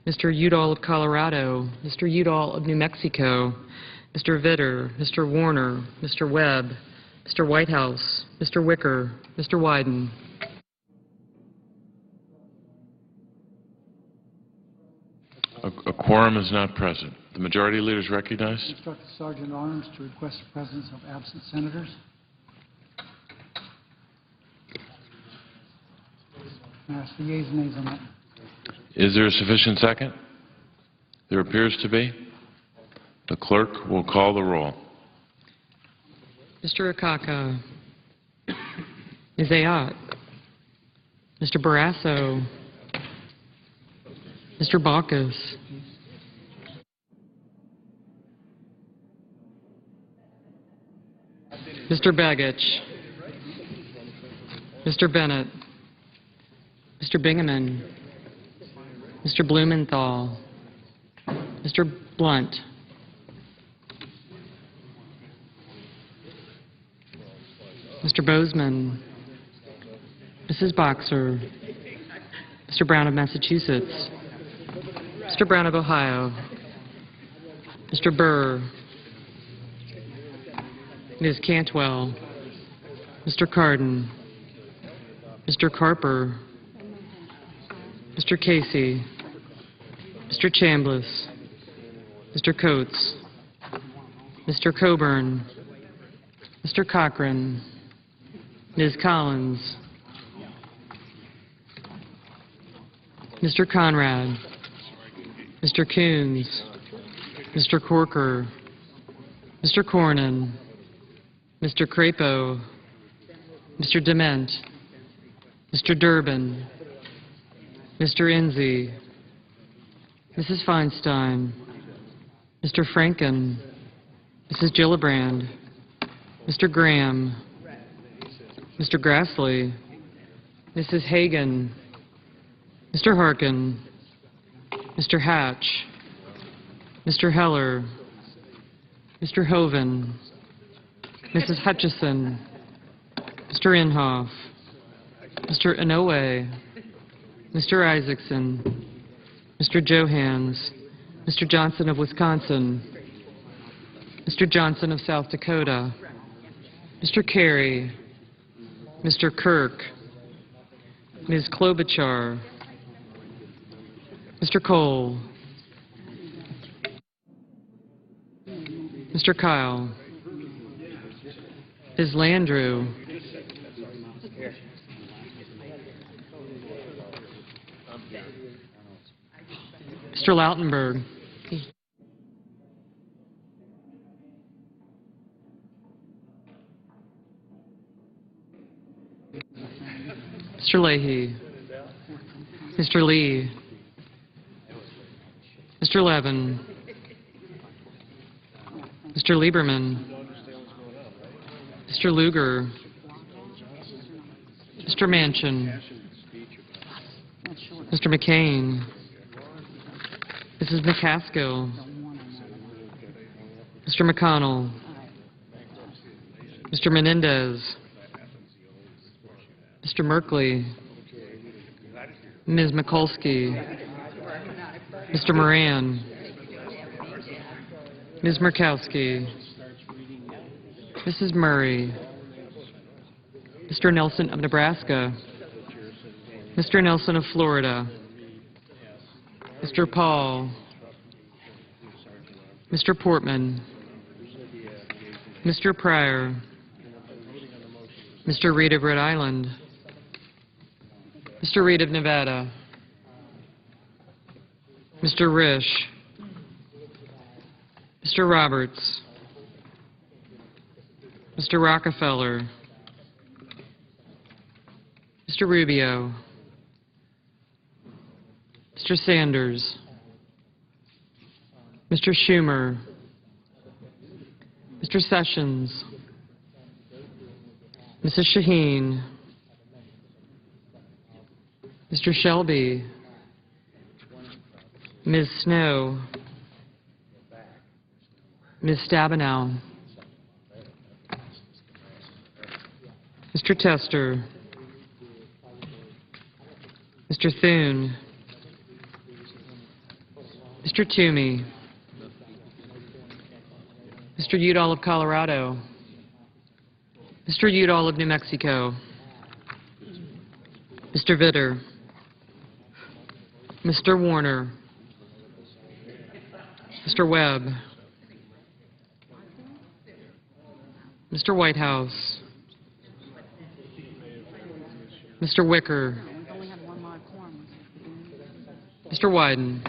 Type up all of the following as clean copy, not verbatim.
Mr. Udall of Colorado, Mr. Udall of New Mexico, Mr. Vitter, Mr. Warner, Mr. Webb, Mr. Whitehouse, Mr. Wicker, Mr. Wyden. A quorum is not present. The majority leader is recognized. Instruct the Sergeant at Arms to request the presence of absent senators. Ask the yeas and nays on that. Is there a sufficient second? There appears to be. The clerk will call the roll. Mr. Akaka, Ms. Ayotte, Mr. Barrasso, Mr. Baucus, Mr. Begich, Mr. Bennett, Mr. Bingaman, Mr. Blumenthal, Mr. Blunt, Mr. Bozeman, Mrs. Boxer, Mr. Brown of Massachusetts, Mr. Brown of Ohio, Mr. Burr, Ms. Cantwell, Mr. Cardin, Mr. Carper, Mr. Casey, Mr. Chambliss, Mr. Coates, Mr. Coburn, Mr. Cochran, Ms. Collins, Mr. Conrad, Mr. Coons, Mr. Corker, Mr. Cornyn, Mr. Crapo, Mr. Dement, Mr. Durbin, Mr. Enzi, Mrs. Feinstein, Mr. Franken, Mrs. Gillibrand, Mr. Graham, Mr. Grassley, Mrs. Hagan, Mr. Harkin, Mr. Hatch, Mr. Heller, Mr. Hoven, Mrs. Hutchison, Mr. Inhofe, Mr. Inouye, Mr. Isaacson, Mr. Johans, Mr. Johnson of Wisconsin, Mr. Johnson of South Dakota, Mr. Kerry, Mr. Kirk, Ms. Klobuchar, Mr. Cole, Mr. Kyle, Ms. Landrieu, Mr. Lautenberg, Mr. Leahy, Mr. Lee, Mr. Levin, Mr. Lieberman, Mr. Lugar, Mr. Manchin, Mr. McCain, Mrs. McCaskill, Mr. McConnell, Mr. Menendez, Mr. Merkley, Ms. Mikulski, Mr. Moran, Ms. Murkowski, Mrs. Murray, Mr. Nelson of Nebraska, Mr. Nelson of Florida, Mr. Paul, Mr. Portman, Mr. Pryor, Mr. Reed of Rhode Island, Mr. Reed of Nevada, Mr. Risch, Mr. Roberts, Mr. Rockefeller, Mr. Rubio, Mr. Sanders, Mr. Schumer, Mr. Sessions, Mrs. Shaheen, Mr. Shelby, Ms. Snow, Ms. Stabenow, Mr. Tester, Mr. Thune, Mr. Toomey, Mr. Udall of Colorado, Mr. Udall of New Mexico, Mr. Vitter, Mr. Warner, Mr. Webb, Mr. Whitehouse, Mr. Wicker, Mr. Wyden,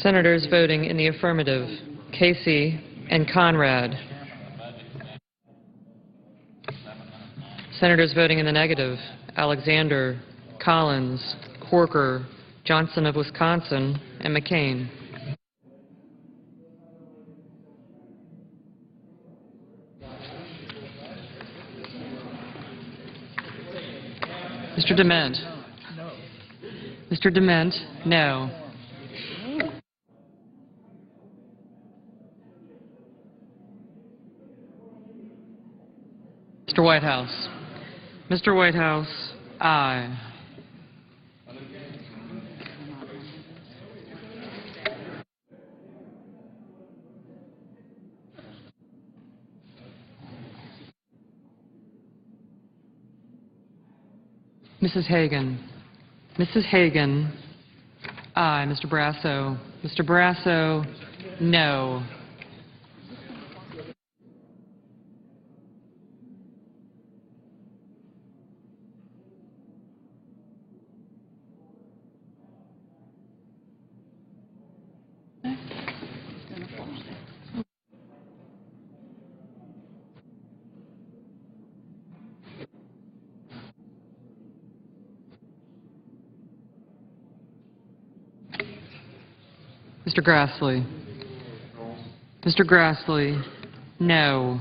Senators voting in the affirmative, Casey and Conrad. Senators voting in the negative, Alexander, Collins, Corker, Johnson of Wisconsin, and McCain. Mr. Dement. No. Mr. Dement, no. Mr. Whitehouse. Mr. Whitehouse, aye. Mrs. Hagan. Mrs. Hagan, aye. Mr. Brasso. Mr. Brasso, no. Mr. Grassley. Mr. Grassley, no.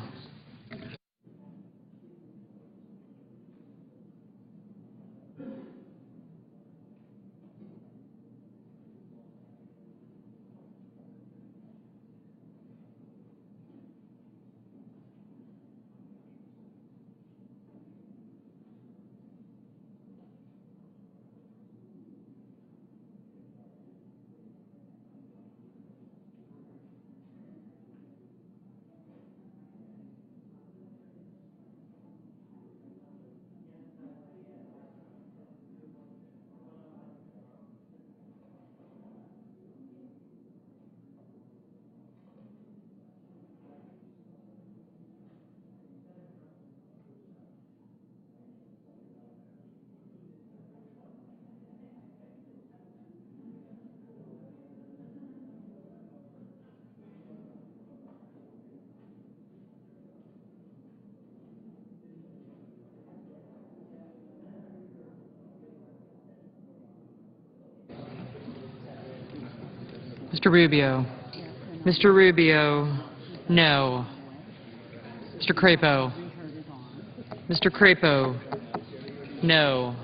Mr. Rubio. Mr. Rubio, no. Mr. Crapo. Mr. Crapo, no.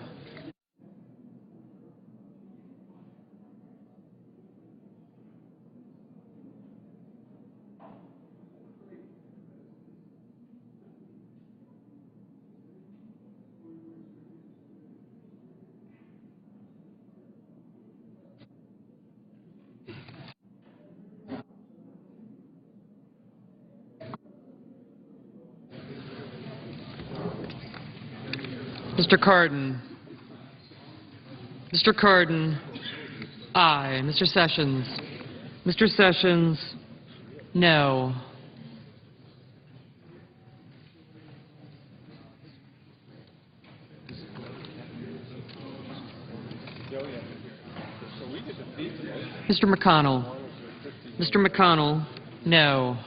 Mr. Cardin. Mr. Cardin, aye. Mr. Sessions. Mr. Sessions, no. Mr. McConnell. Mr. McConnell, no.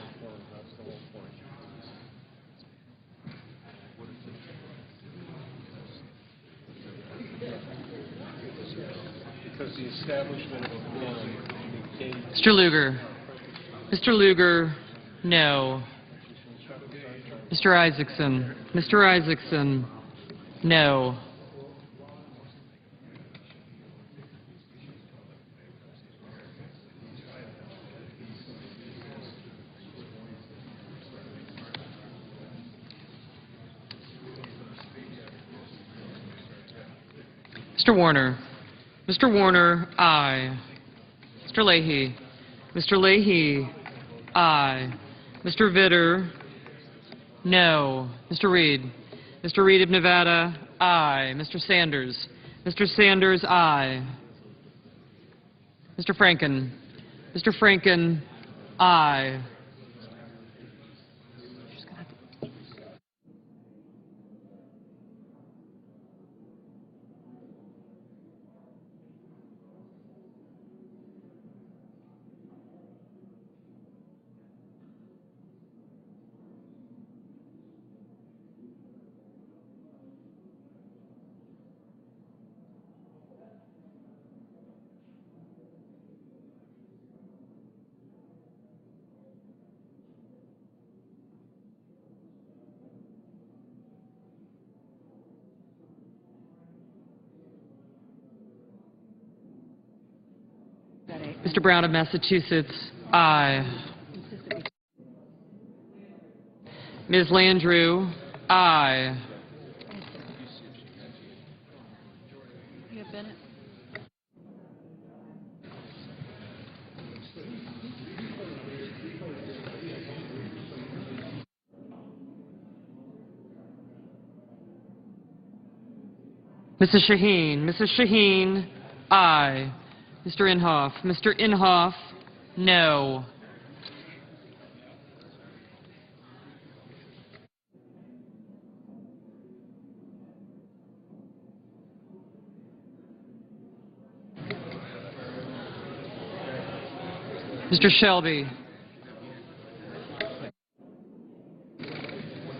Because the establishment of a gun negates. Mr. Lugar. Mr. Lugar, no. Mr. Isaacson. Mr. Isaacson, no. Mr. Warner. Mr. Warner, aye. Mr. Leahy. Mr. Leahy, aye. Mr. Vitter, no. Mr. Reed. Mr. Reed of Nevada, aye. Mr. Sanders. Mr. Sanders, aye. Mr. Franken. Mr. Franken, aye. Mr. Brown of Massachusetts, aye. Ms. Landrieu, aye. Bennett. Mrs. Shaheen. Mrs. Shaheen, aye. Mr. Inhofe. Mr. Inhofe, no. Mr. Shelby.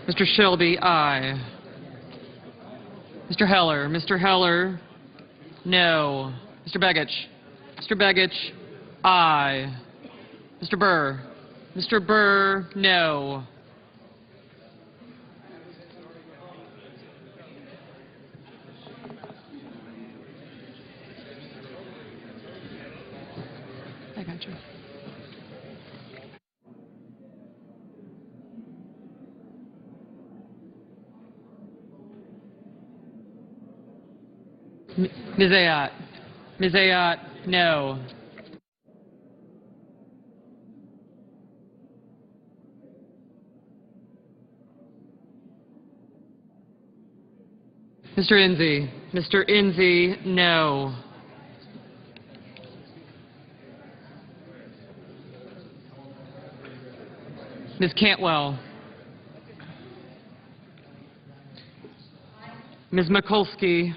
Mr. Shelby, aye. Mr. Heller. Mr. Heller, no. Mr. Begich. Mr. Begich, aye. Mr. Burr. Mr. Burr, no. I got you. Ms. Ayotte. Ms. Ayotte, no. Mr. Enzi. Mr. Enzi, no. Ms. Cantwell. Ms. Mikulski,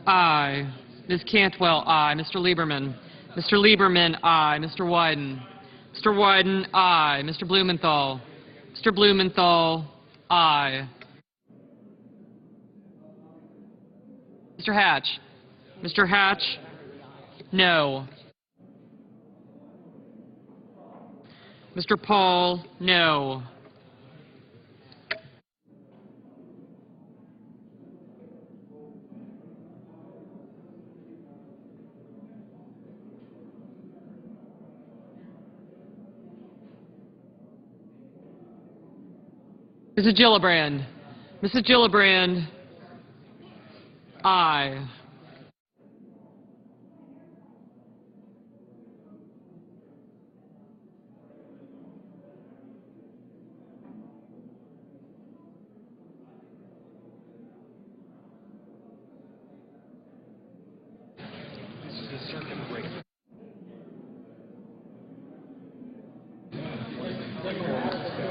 aye. Ms. Cantwell, aye. Mr. Lieberman. Mr. Lieberman, aye. Mr. Wyden. Mr. Wyden, aye. Mr. Blumenthal. Mr. Blumenthal, aye. Mr. Hatch. Mr. Hatch, no. Mr. Paul, no. Mrs. Gillibrand. Mrs. Gillibrand, aye.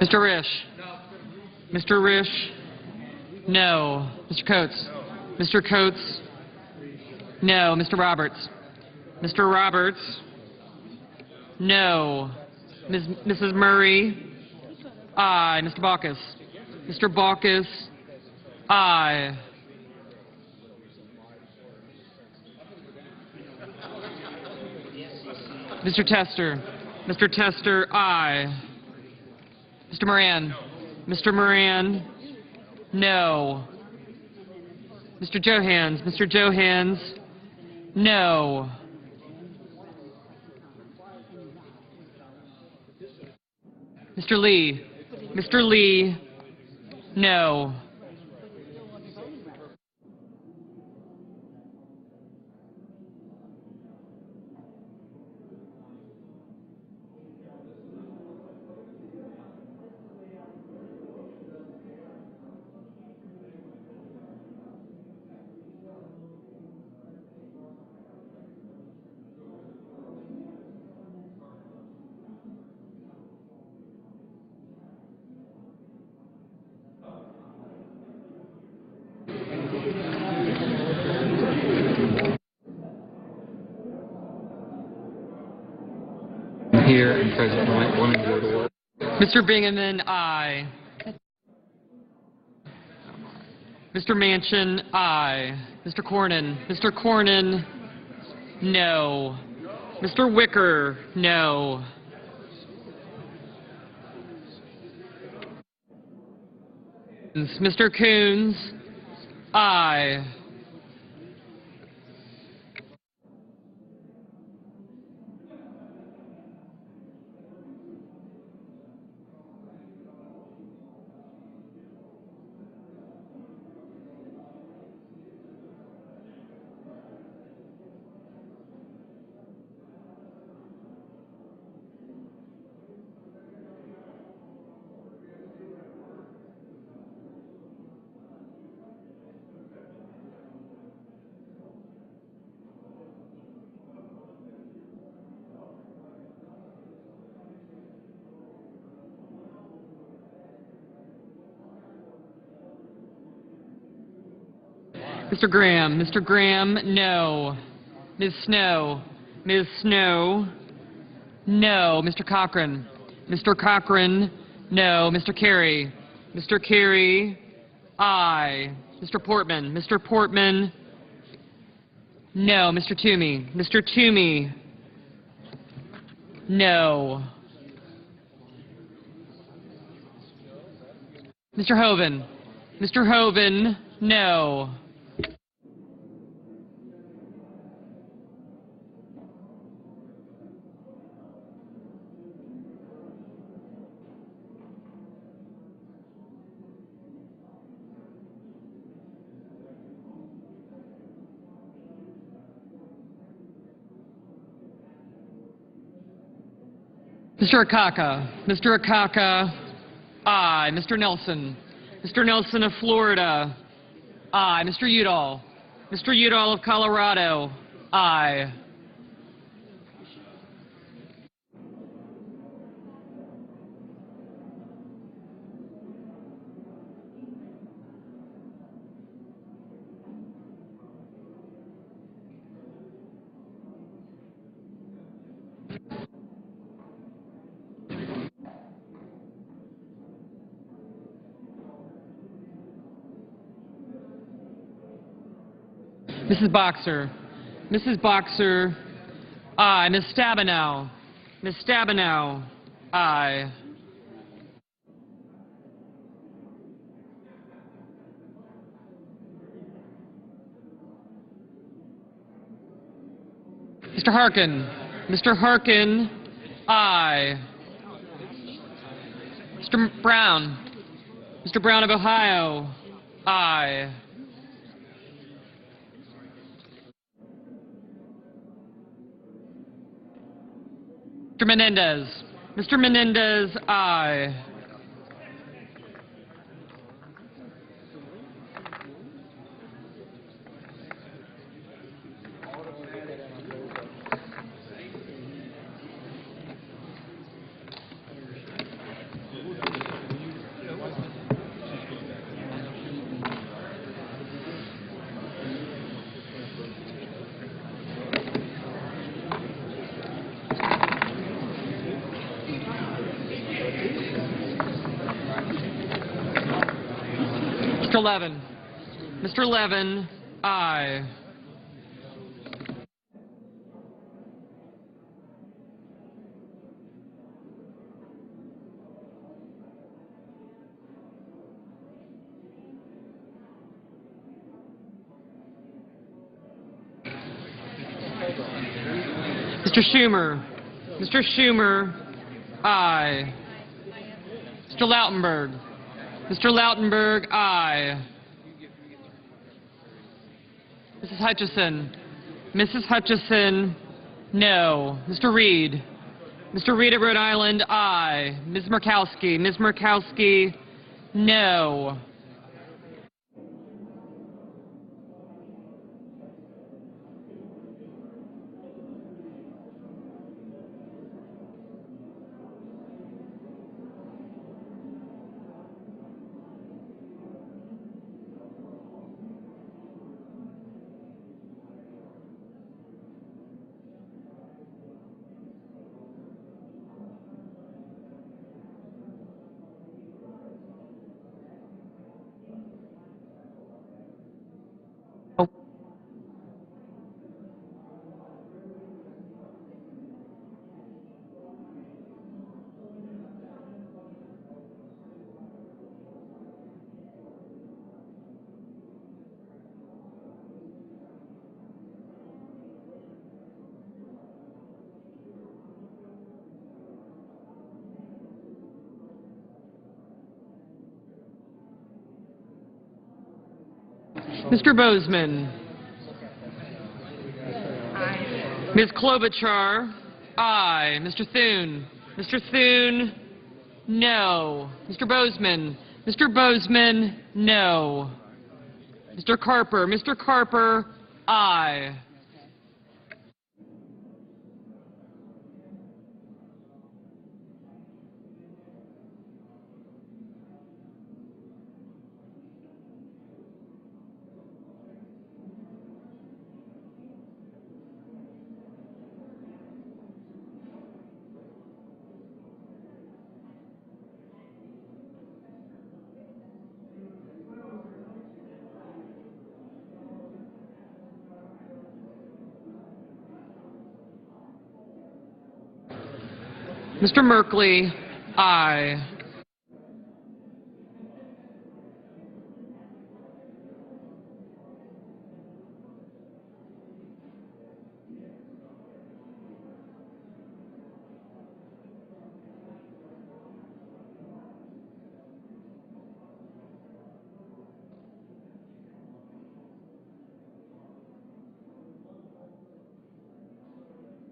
Mr. Risch. Mr. Risch, no. Mr. Coates. Mr. Coates, no. Mr. Roberts. Mr. Roberts, no. Mrs. Murray, aye. Mr. Baucus. Mr. Baucus, aye. Mr. Tester. Mr. Tester, aye. Mr. Moran. Mr. Moran, no. Mr. Johans. Mr. Johans, no. Mr. Lee. Mr. Lee, no. Here and President White wanting to go to work. Mr. Bingaman, aye. Mr. Manchin, aye. Mr. Cornyn. Mr. Cornyn, no. Mr. Wicker, no. Mr. Coons, aye. Mr. Graham. Mr. Graham, no. Ms. Snow. Ms. Snow, no. Mr. Cochran. Mr. Cochran, no. Mr. Carey. Mr. Carey, aye. Mr. Portman. Mr. Portman, no. Mr. Toomey. Mr. Toomey, no. Mr. Hoven. Mr. Hoven, no. Mr. Akaka. Mr. Akaka, aye. Mr. Nelson. Mr. Nelson of Florida, aye. Mr. Udall. Mr. Udall of Colorado, aye. Mrs. Boxer. Mrs. Boxer, aye. Ms. Stabenow. Ms. Stabenow, Aye. Mr. Harkin. Mr. Harkin, aye. Mr. Brown. Mr. Brown of Ohio, aye. Mr. Menendez. Mr. Menendez, aye. Mr. Levin. Mr. Levin, aye. Mr. Schumer. Mr. Schumer, aye. Mr. Lautenberg. Mr. Lautenberg, aye. Mrs. Hutchison. Mrs. Hutchison, no. Mr. Reed. Mr. Reed of Rhode Island, aye. Ms. Murkowski. Ms. Murkowski, no. Oh. Mr. Bozeman. Ms. Klobuchar, aye. Mr. Thune. Mr. Thune, no. Mr. Bozeman. Mr. Bozeman, no. Mr. Carper. Mr. Carper, aye. Mr. Merkley, aye.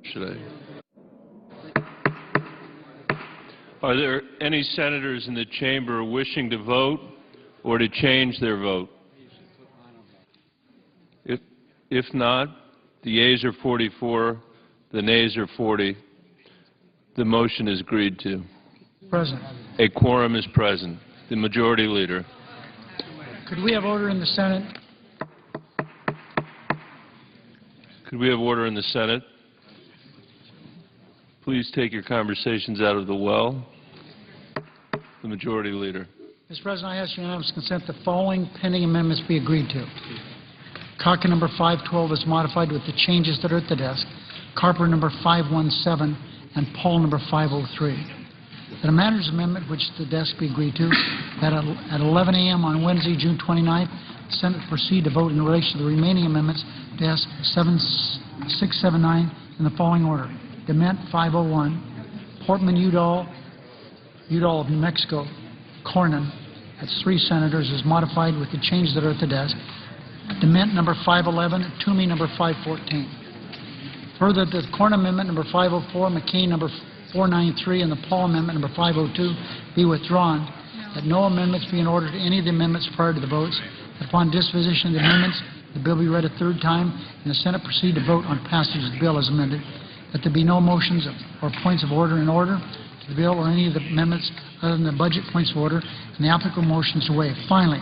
Should I? Are there any senators in the chamber wishing to vote or to change their vote? If not, the yeas are 44, the nays are 40. The motion is agreed to. President, A quorum is present. The majority leader. could we have order in the Senate? Could we have order in the Senate? Please take your conversations out of the well. The majority leader. Mr. President, I ask unanimous consent the following pending amendments be agreed to. Cocker number 512 is modified with the changes that are at the desk. Carper number 517 and Paul number 503. That a manager's amendment, which the desk be agreed to, that at 11 a.m. on Wednesday, June 29th, the Senate proceed to vote in relation to the remaining amendments, desk 679, in the following order. Dement 501, Portman Udall of New Mexico, Cornyn, that's 3 senators, is modified with the changes that are at the desk. Dement number 511, Toomey number 514. Further, the Cornyn amendment number 504, McCain number 493, and the Paul amendment number 502 be withdrawn, that no amendments be in order to any of the amendments prior to the votes, that upon disposition of the amendments, the bill be read a third time, and the Senate proceed to vote on passage of the bill as amended, that there be no motions or points of order in order to the bill or any of the amendments other than the budget points of order, and the applicable motions to waive. Finally,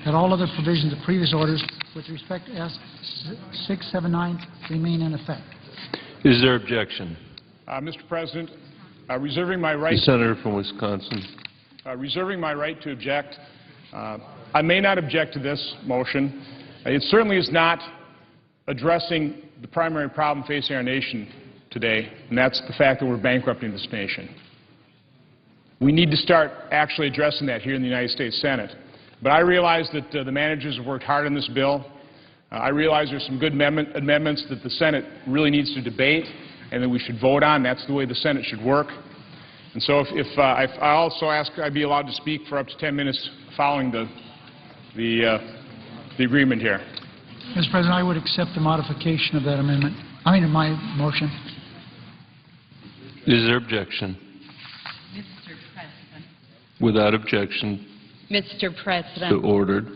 that all other provisions of previous orders with respect to S 679 remain in effect. Is there objection? Mr. President, reserving my right. The senator from Wisconsin. Reserving my right to object. I may not object to this motion. It certainly is not addressing the primary problem facing our nation today, and that's the fact that we're bankrupting this nation. We need to start actually addressing that here in the United States Senate. But I realize that the managers have worked hard on this bill. I realize there's some good amendments that the Senate really needs to debate and that we should vote on. That's the way the Senate should work. And so if I also ask I'd be allowed to speak for up to 10 minutes following the agreement here. Mr. President, I would accept the modification of that amendment. Of my motion. Is there objection? Mr. President. Without objection. Mr. President. So ordered.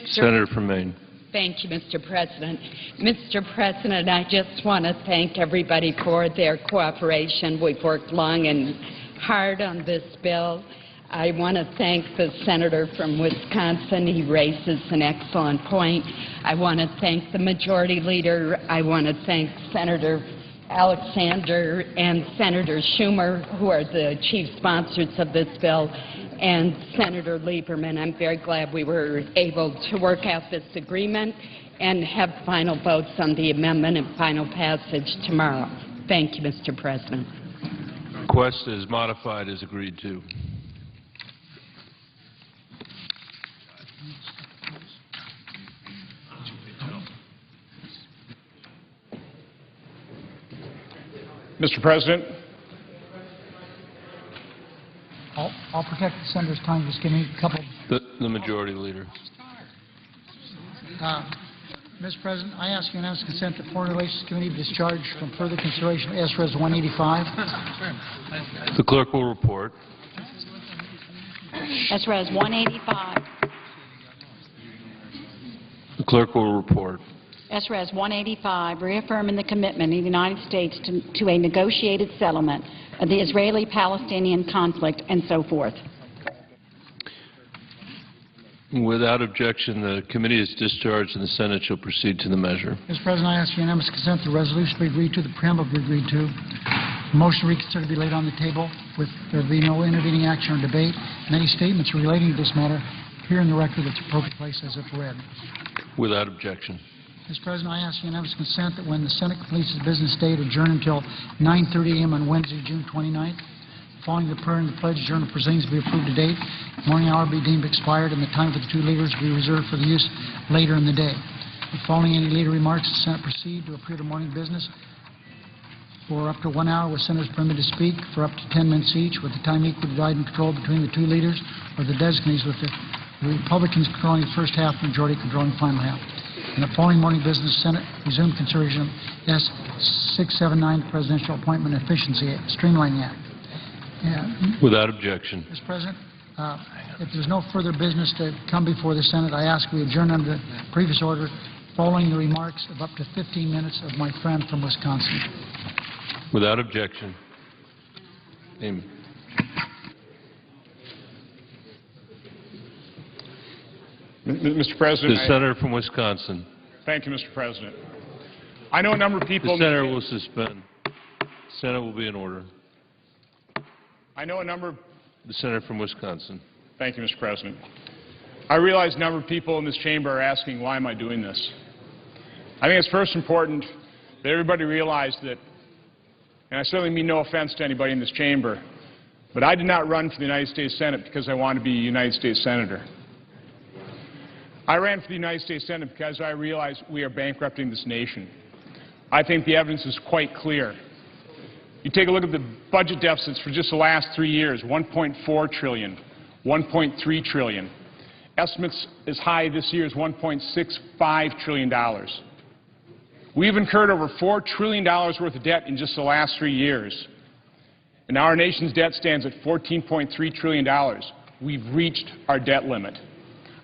Senator from Maine. Thank you, Mr. President. Mr. President, I just want to thank everybody for their cooperation. We've worked long and hard on this bill. I want to thank the senator from Wisconsin. He raises an excellent point. I want to thank the majority leader. I want to thank Senator Alexander and Senator Schumer, who are the chief sponsors of this bill, and Senator Lieberman. I'm very glad we were able to work out this agreement and have final votes on the amendment and final passage tomorrow. Thank you, Mr. President. Request is modified as agreed to. Mr. President. I'll protect the senator's time. Just give me a couple. The majority leader. Mr. President, I ask unanimous consent that Foreign Relations Committee be discharged from further consideration of S-Res 185. The clerk will report. S-Res 185. The clerk will report. S-Res 185, reaffirming the commitment of the United States to a negotiated settlement of the Israeli-Palestinian conflict and so forth. Without objection, the committee is discharged and the Senate shall proceed to the measure. Mr. President, I ask unanimous consent the resolution be agreed to, the preamble be agreed to. The motion to reconsider be laid on the table with there be no intervening action or debate, and any statements relating to this matter appear in the record at the appropriate place as if read. Without objection. Mr. President, I ask unanimous consent that when the Senate completes its business day to adjourn until 9:30 a.m. on Wednesday, June 29th, following the prayer and the pledge, adjournment proceedings be approved to date, morning hour be deemed expired, and the time for the two leaders be reserved for the use later in the day. Following any leader remarks, the Senate proceed to appear to morning business for up to 1 hour, with senators permitted to speak for up to 10 minutes each, with the time equally divided and controlled between the two leaders or the designees, with the Republicans controlling the first half and majority controlling the final half. In the following morning business, Senate resumed consideration of S. 679, Presidential Appointment Efficiency Streamlining Act. Without objection. Mr. President, if there's no further business to come before the Senate, I ask we adjourn under the previous order, following the remarks of up to 15 minutes of my friend from Wisconsin. Without objection. Amy. Mr. President. The senator from Wisconsin. Thank you, Mr. President. I know a number of people. The senator will suspend. The Senate will be in order. I know a number of. The senator from Wisconsin. Thank you, Mr. President. I realize a number of people in this chamber are asking, why am I doing this? I think it's first important that everybody realize that, and I certainly mean no offense to anybody in this chamber, But I did not run for the United States Senate because I wanted to be a United States Senator. I ran for the United States Senate because I realized we are bankrupting this nation. I think the evidence is quite clear. You take a look at the budget deficits for just the last 3 years, $1.4 trillion, $1.3 trillion. Estimates as high this year as $1.65 trillion. We've incurred over $4 trillion worth of debt in just the last 3 years. And now our nation's debt stands at $14.3 trillion. We've reached our debt limit.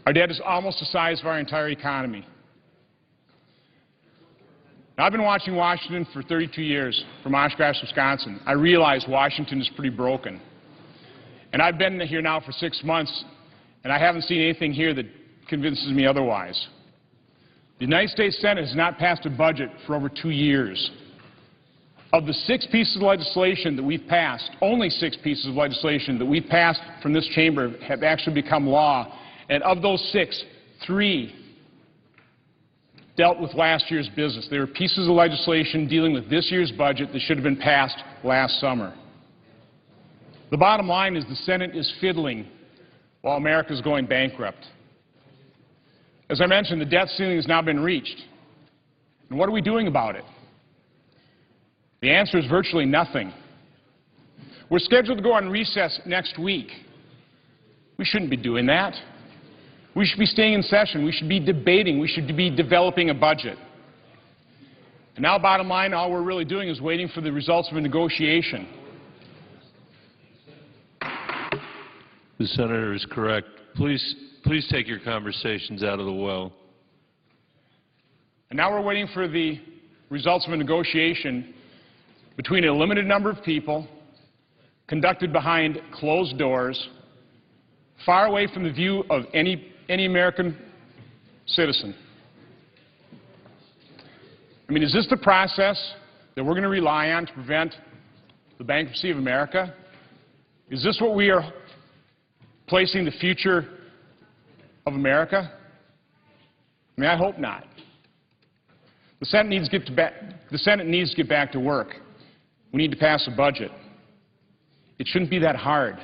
Our debt is almost the size of our entire economy. Now, I've been watching Washington for 32 years from Oshkosh, Wisconsin. I realize Washington is pretty broken. And I've been here now for 6 months, and I haven't seen anything here that convinces me otherwise. The United States Senate has not passed a budget for over 2 years. Of the 6 pieces of legislation that we've passed, only 6 pieces of legislation that we've passed from this chamber have actually become law. And of those 6, 3 dealt with last year's business. They were pieces of legislation dealing with this year's budget that should have been passed last summer. The bottom line is the Senate is fiddling while America is going bankrupt. As I mentioned, the debt ceiling has now been reached. And what are we doing about it? The answer is virtually nothing. We're scheduled to go on recess next week. We shouldn't be doing that. We should be staying in session. We should be debating. We should be developing a budget. And now, bottom line, all we're really doing is waiting for the results of a negotiation. The senator is correct. Please take your conversations out of the well. And now we're waiting for the results of a negotiation between a limited number of people, conducted behind closed doors, far away from the view of any American citizen. I mean, is this the process that we're going to rely on to prevent the bankruptcy of America? Is this what we are placing the future of America? I mean, I hope not. The Senate needs to get back to work. We need to pass a budget. It shouldn't be that hard.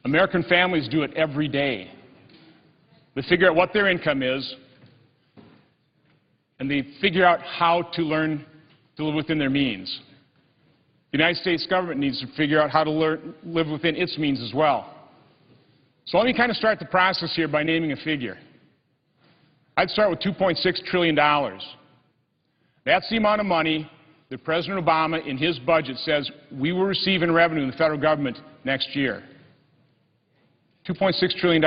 American families do it every day. They figure out what their income is, and they figure out how to learn to live within their means. The United States government needs to figure out how to live within its means as well. So let me kind of start the process here by naming a figure. I'd start with $2.6 trillion. That's the amount of money that President Obama in his budget says we will receive in revenue in the federal government next year. $2.6 trillion.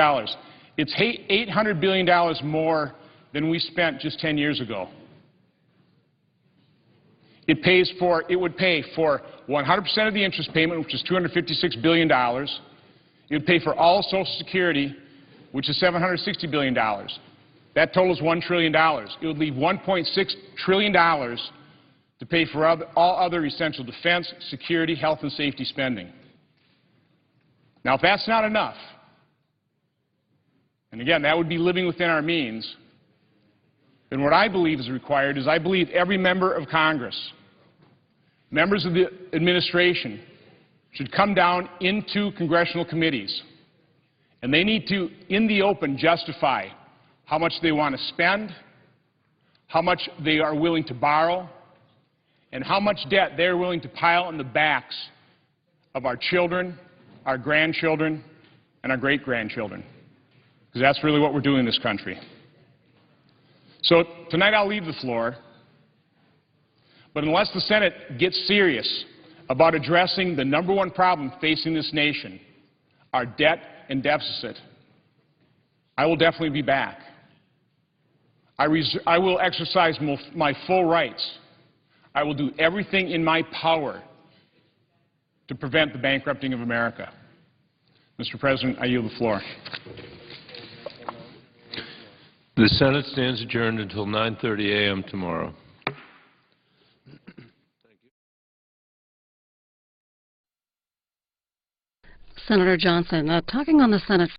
It's $800 billion more than we spent just 10 years ago. It would pay for 100% of the interest payment, which is $256 billion. It would pay for all Social Security, which is $760 billion. That totals $1 trillion. It would leave $1.6 trillion to pay for all other essential defense, security, health, and safety spending. Now, if that's not enough, and again, that would be living within our means, then what I believe is required is I believe every member of Congress, members of the administration, should come down into congressional committees, and they need to, in the open, justify how much they want to spend, how much they are willing to borrow, and how much debt they're willing to pile on the backs of our children, our grandchildren, and our great-grandchildren. Because that's really what we're doing in this country. So tonight I'll leave the floor, but unless the Senate gets serious about addressing the #1 problem facing this nation, our debt and deficit, I will definitely be back. I will exercise my full rights. I will do everything in my power to prevent the bankrupting of America. Mr. President, I yield the floor. The Senate stands adjourned until 9:30 a.m. tomorrow. Senator Johnson, talking on the Senate